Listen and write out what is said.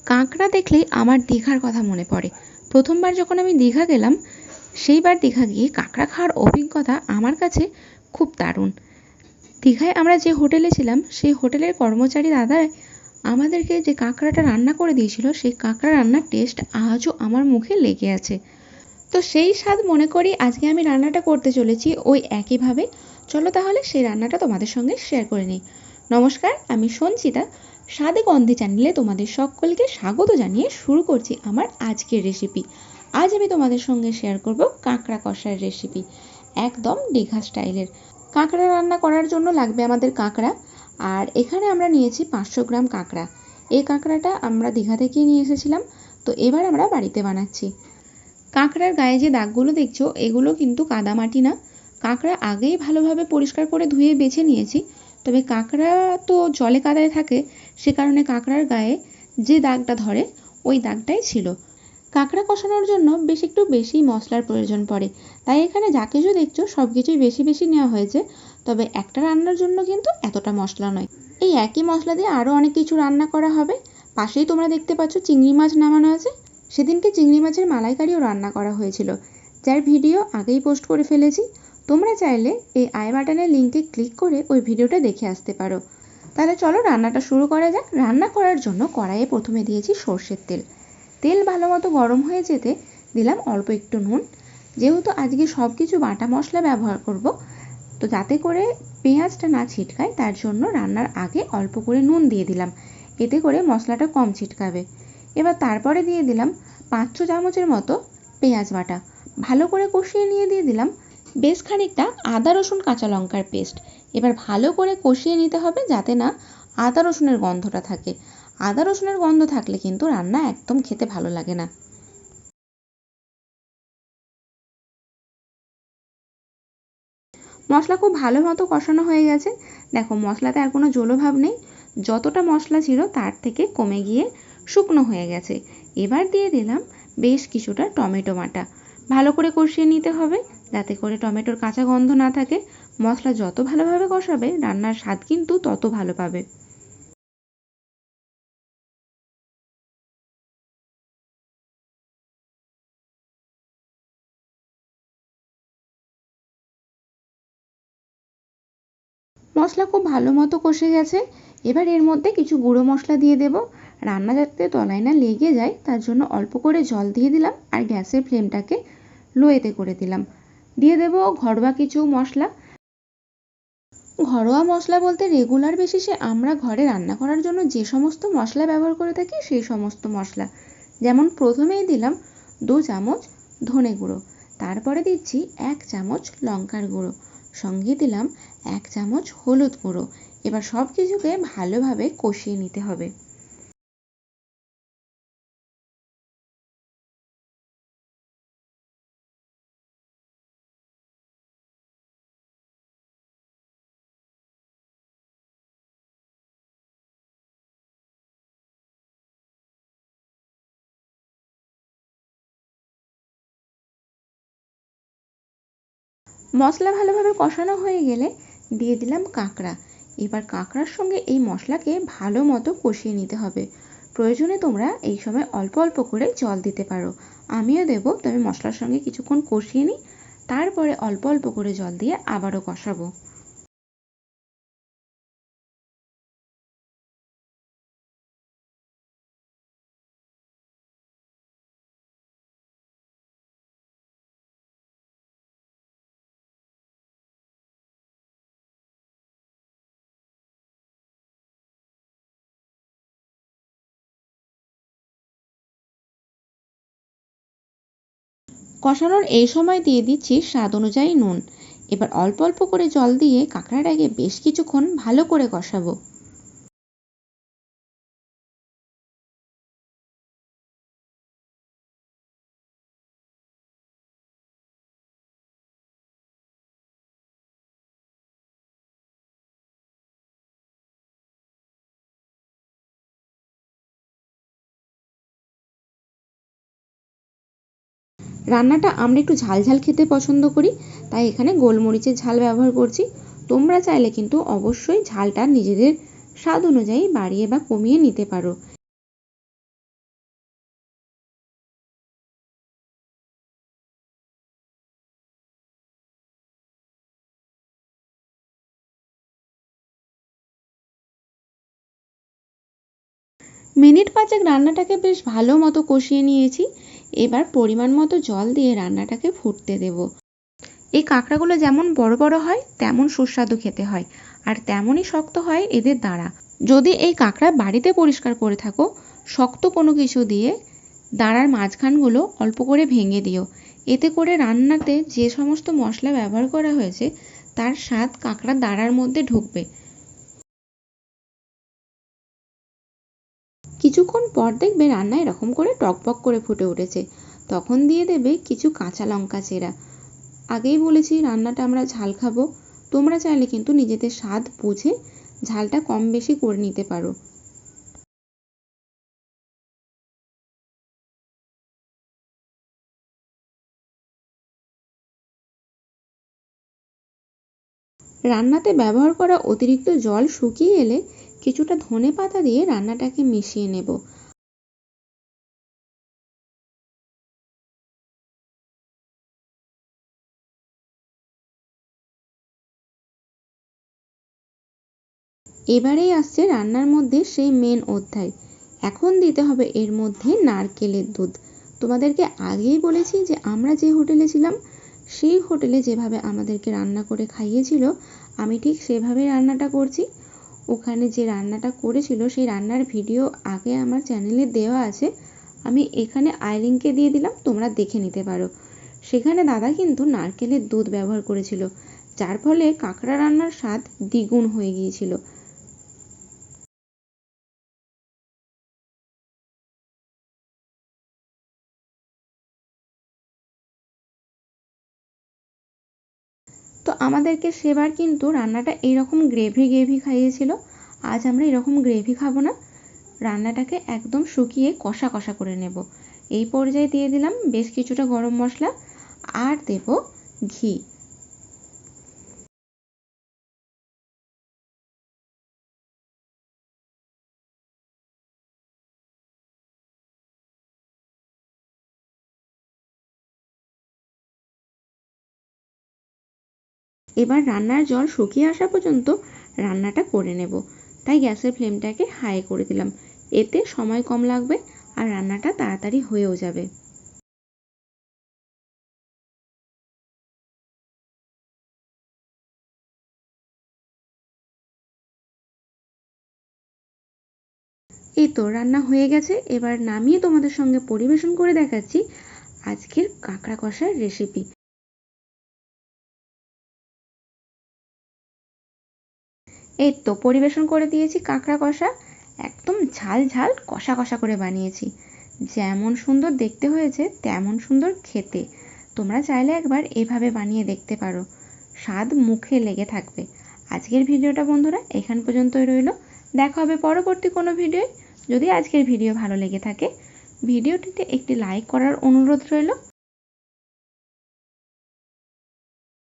কাঁকড়া দেখলেই আমার দীঘার কথা মনে পড়ে। প্রথমবার যখন আমি দীঘা গেলাম, সেইবার দীঘা গিয়ে কাঁকড়া খাওয়ার অভিজ্ঞতা আমার কাছে খুব দারুণ। দীঘায় আমরা যে হোটেলে ছিলাম, সেই হোটেলের কর্মচারী দাদাই আমাদেরকে যে কাঁকড়াটা রান্না করে দিয়েছিল, সেই কাঁকড়া রান্নার টেস্ট আজও আমার মুখে লেগে আছে। তো সেই স্বাদ মনে করি আজকে আমি রান্নাটা করতে চলেছি ওই একইভাবে। চলো তাহলে সেই রান্নাটা তোমাদের সঙ্গে শেয়ার করে নিই। নমস্কার, আমি সঞ্চিতা। স্বাদে গন্ধে চ্যানেলে তোমাদের সকলকে স্বাগত জানিয়ে শুরু করছি আমার আজকের রেসিপি। আজ আমি তোমাদের সঙ্গে শেয়ার করব কাঁকড়া কষার রেসিপি, একদম দীঘা স্টাইলের। কাঁকড়া রান্না করার জন্য লাগবে আমাদের কাঁকড়া, আর এখানে আমরা নিয়েছি 500 গ্রাম কাঁকড়া। এই কাঁকড়াটা আমরা দীঘা থেকেই নিয়ে এসেছিলাম। তো এবার আমরা বাড়িতে বানাচ্ছি। কাঁকড়ার গায়ে যে দাগগুলো দেখছো, এগুলো কিন্তু কাদামাটি না। কাঁকড়া আগেই ভালোভাবে পরিষ্কার করে ধুয়ে বেছে নিয়েছি, তবে কাঁকড়া তো জলে কাদায় থাকে, সে কারণে কাঁকড়ার গায়ে যে দাগটা ধরে ওই দাগটাই ছিল। কাঁকড়া কষানোর জন্য একটু বেশি মশলার প্রয়োজন পড়ে, তাই এখানে যা কিছু দেখছো সব কিছুই বেশি বেশি নেওয়া হয়েছে। তবে একটা রান্নার জন্য কিন্তু এতটা মশলা নয়। এই একই মশলা দিয়ে আরও অনেক কিছু রান্না করা হবে। পাশেই তোমরা দেখতে পাচ্ছ চিংড়ি মাছ নামানো আছে। সেদিনকে চিংড়ি মাছের মালাইকারিও রান্না করা হয়েছিল, যার ভিডিও আগেই পোস্ট করে ফেলেছি। তোমরা চাইলে এই আই বাটনের লিঙ্কে ক্লিক করে ওই ভিডিওটা দেখে আসতে পারো। তাহলে চলো রান্নাটা শুরু করা যাক। রান্না করার জন্য কড়াইয়ে প্রথমে দিয়েছি সর্ষের তেল। তেল ভালো মতো গরম হয়ে যেতে দিলাম অল্প একটু নুন। যেহেতু আজকে সব কিছু বাটা মশলা ব্যবহার করব, তো যাতে করে পেঁয়াজটা না ছিটকায় তার জন্য রান্নার আগে অল্প করে নুন দিয়ে দিলাম, এতে করে মশলাটা কম ছিটকাবে। এবার তারপরে দিয়ে দিলাম 500 চামচের মতো পেঁয়াজ বাটা। ভালো করে কষিয়ে নিয়ে দিয়ে দিলাম বেশ খানিকটা আদা রসুন কাঁচা লঙ্কার পেস্ট। এবার ভালো করে কষিয়ে নিতে হবে যাতে না আদা রসুনের গন্ধটা থাকে। আদা রসুনের গন্ধ থাকলে কিন্তু রান্না একদম খেতে ভালো লাগে না। মশলা খুব ভালো মতো কষানো হয়ে গেছে। দেখো মশলাতে আর কোনো জলভাব নেই, যতটা মশলা ছিল তার থেকে কমে গিয়ে শুকনো হয়ে গেছে। এবার দিয়ে দিলাম বেশ কিছুটা টমেটো বাটা। ভালো করে কষিয়ে নিতে হবে যাতে করে টমেটোর কাঁচা গন্ধ না থাকে। মশলা যত ভালোভাবে কষাবে রান্নার স্বাদ কিন্তু তত ভালো পাবে। মশলা খুব ভালো মতো কষে গেছে। এবার এর মধ্যে কিছু গুঁড়ো মশলা দিয়ে দেব। রান্না যাতে তলায় না লেগে যায় তার জন্য অল্প করে জল দিয়ে দিলাম, আর গ্যাসের ফ্লেমটাকে লোয়েতে করে দিলাম। দিয়ে দেব ঘরোয়া কিছু মশলা। ঘরোয়া মশলা বলতে রেগুলার বেসিসে আমরা ঘরে রান্না করার জন্য যে সমস্ত মশলা ব্যবহার করে থাকি সেই সমস্ত মশলা। যেমন প্রথমেই দিলাম 2 চামচ ধনে গুঁড়ো, তারপরে দিচ্ছি 1 চামচ লঙ্কার গুঁড়ো, সঙ্গে দিলাম 1 চামচ হলুদ গুঁড়ো। এবার সব কিছুকে ভালোভাবে কষিয়ে নিতে হবে। মশলা ভালোভাবে কষানো হয়ে গেলে দিয়ে দিলাম কাঁকড়া। এবার কাঁকড়ার সঙ্গে এই মশলাকে ভালো মতো কষিয়ে নিতে হবে। প্রয়োজনে তোমরা এই সময় অল্প অল্প করে জল দিতে পারো, আমিও দেবো, তবে মশলার সঙ্গে কিছুক্ষণ কষিয়ে নিই, তারপরে অল্প অল্প করে জল দিয়ে আবারও কষাবো। কষানোর এই সময় দিয়ে দিচ্ছি স্বাদ অনুযায়ী নুন। এবার অল্প অল্প করে জল দিয়ে কাঁকড়াটাকে বেশ কিছুক্ষণ ভালো করে কষাবো। রান্নাটা আমরা একটু ঝাল ঝাল খেতে পছন্দ করি, তাই এখানে গোলমরিচের ঝাল ব্যবহার করছি। তোমরা চাইলে কিন্তু অবশ্যই ঝালটা নিজেদের স্বাদ অনুযায়ী বাড়িয়ে বা কমিয়ে নিতে পারো। মিনিট 5 রান্নাটাকে বেশ ভালো মতো কষিয়ে নিয়েছি। এবার পরিমাণ মতো জল দিয়ে রান্নাটাকে ফুটতে দেব। এই কাঁকড়াগুলো যেমন বড় বড় হয় তেমন সুস্বাদু খেতে হয়, আর তেমনই শক্ত হয় এদের দাঁড়া। যদি এই কাঁকড়া বাড়িতে পরিষ্কার করে থাকো, শক্ত কোনো কিছু দিয়ে দাঁড়ার মাঝখানগুলো অল্প করে ভেঙে দিও। এতে করে রান্নাতে যে সমস্ত মশলা ব্যবহার করা হয়েছে তার স্বাদ কাঁকড়ার দাঁড়ার মধ্যে ঢুকবে। কিছুক্ষণ পর দেখবে রান্না এরকম করে টকবক করে ফুটে উঠেছে। তখন দিয়ে দেবে কিছু কাঁচা লঙ্কা চেরা। আগেই বলেছি রান্নাটা আমরা ঝাল খাবো, তোমরা চাইলে কিন্তু নিজেদের স্বাদ বুঝে ঝালটা কম বেশি করে নিতে পারো। রান্নাতে ব্যবহার করা অতিরিক্ত জল শুকিয়ে এলে কিছুটা ধনেপাতা দিয়ে রান্নাটাকে মিশিয়ে নেব। এবারেই আসছে রান্নার মধ্যে সেই মেন অধ্যায়। এখন দিতে হবে এর মধ্যে নারকেলের দুধ। তোমাদেরকে আগেই বলেছি যে আমরা যে হোটেলে ছিলাম সেই হোটেলে যেভাবে আমাদেরকে রান্না করে খাইয়েছিল আমি ঠিক সেভাবেই রান্নাটা করছি। ওখানে যে রান্নাটা করেছিল সেই রান্নার ভিডিও আগে আমার চ্যানেলে দেওয়া আছে, আমি এখানে আই লিঙ্কে দিয়ে দিলাম, তোমরা দেখে নিতে পারো। সেখানে দাদা কিন্তু নারকেলের দুধ ব্যবহার করেছিল, যার ফলে কাঁকড়া রান্নার স্বাদ দ্বিগুণ হয়ে গিয়েছিল। তো আমাদেরকে সেবার কিন্তু রান্নাটা এইরকম গ্রেভি গ্রেভি খাইয়েছিল। আজ আমরা এরকম গ্রেভি খাবো না, রান্নাটাকে একদম শুকিয়ে কষা কষা করে নেব। এই পর্যায়ে দিয়ে দিলাম বেশ কিছুটা গরম মশলা আর দেব ঘি। এবার রান্নার জল শুকিয়ে আসা পর্যন্ত রান্নাটা করে নেব। তাই গ্যাসের ফ্লেমটাকে হাই করে দিলাম, এতে সময় কম লাগবে আর রান্নাটা তাড়াতাড়ি হয়েও যাবে। এই তো রান্না হয়ে গেছে। এবার নামিয়ে তোমাদের সঙ্গে পরিবেশন করে দেখাচ্ছি আজকের কাঁকড়া কষার রেসিপি। এই তো পরিবেশন করে দিয়েছি কাঁকড়া কষা। একদম ঝাল ঝাল কষা কষা করে বানিয়েছি। যেমন সুন্দর দেখতে হয়েছে তেমন সুন্দর খেতে। তোমরা চাইলে একবার এভাবে বানিয়ে দেখতে পারো, স্বাদ মুখে লেগে থাকবে। আজকের ভিডিওটা বন্ধুরা এখান পর্যন্তই রইল। দেখা হবে পরবর্তী কোনো ভিডিওয়। যদি আজকের ভিডিও ভালো লেগে থাকে ভিডিওটিতে একটি লাইক করার অনুরোধ রইল।